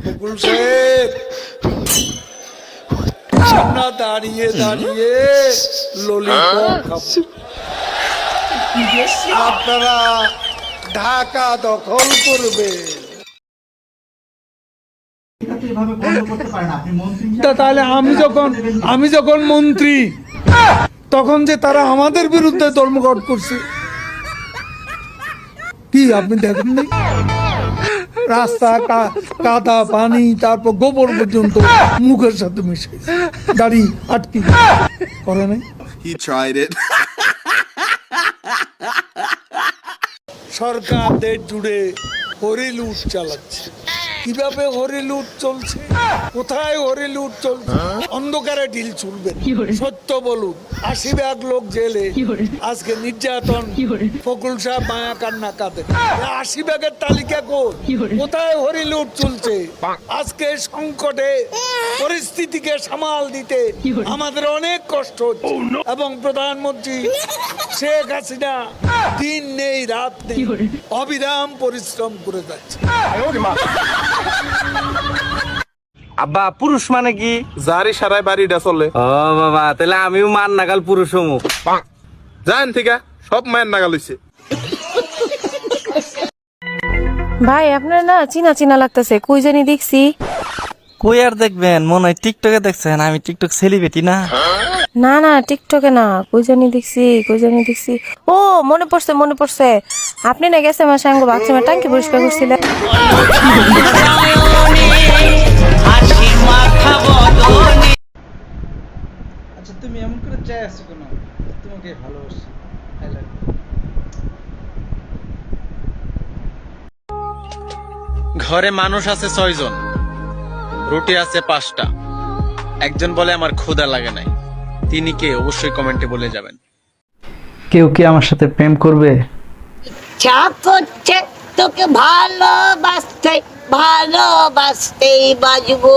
বকুল সাহেব আমরা দাঁড়িয়ে দাঁড়িয়ে ললিপপ খাবো, আপনারা ঢাকা দখল করবে। তাহলে আমি যখন মন্ত্রী তখন যে তারা আমাদের বিরুদ্ধে ধর্মঘট করছে, কি আপনি দেখেন নাই? রাস্তা কাদা পানি তারপর গোবর পর্যন্ত মুখের সাথে মিশে দাড়ি আটকি করে নাই। সরকার দেশ জুড়ে হরিলুট চালাচ্ছে। কিভাবে হরিলুট চলছে, কোথায় হরিলুট চলছে? অন্ধকারে ঢিল ছুড়বেন, সত্য বলুন। 80 লোক জেলে, আজকে নির্যাতন। ফকুল সাহেব মায়া কান্না কাঁদে। 80 তালিকা কোথায় হরিলুট চলছে? আজকে সংকটে পরিস্থিতিকে সামাল দিতে আমাদের অনেক কষ্ট হচ্ছে, এবং প্রধানমন্ত্রী শেখ হাসিনা দিন নেই রাত নেই অবিরাম পরিশ্রম করে যাচ্ছে। আব্বা পুরুষ মানে কি? যারি সারাই বাড়িটা চলে। ও বাবা, তাহলে আমিও মান নাগাল পুরুষ হমু। জান ঠিক সব মায়ের নাগাল হইছে। ভাই আপনার না চিনা চিনা লাগতেছে, কই জানি দেখছি। কই আর দেখবেন, মনে হয় টিকটকে দেখছেন। আমি টিকটক সেলিব্রিটি না। না না টিকটকে না, কই জানি দেখছি। ও মনে পড়ছে আপনি না গেছে আমার সঙ্গে বাথরুমে টাঙ্কি পরিষ্কার করছিলেন। আচ্ছা তুমি এমন করে চাই আসছো কেন? তোমাকে ভালোবাসি, আই লাভ ইউ। ঘরে মানুষ আছে 6 জন, রুটি আছে 5টা। একজন বলে আমার ক্ষুধা লাগে নাই। তিনি কে অবশ্যই কমেন্টে বলে যাবেন। কেউ কি আমার সাথে প্রেম করবে? ইচ্ছা করছে তোকে ভালোবাসতেই বাজবো।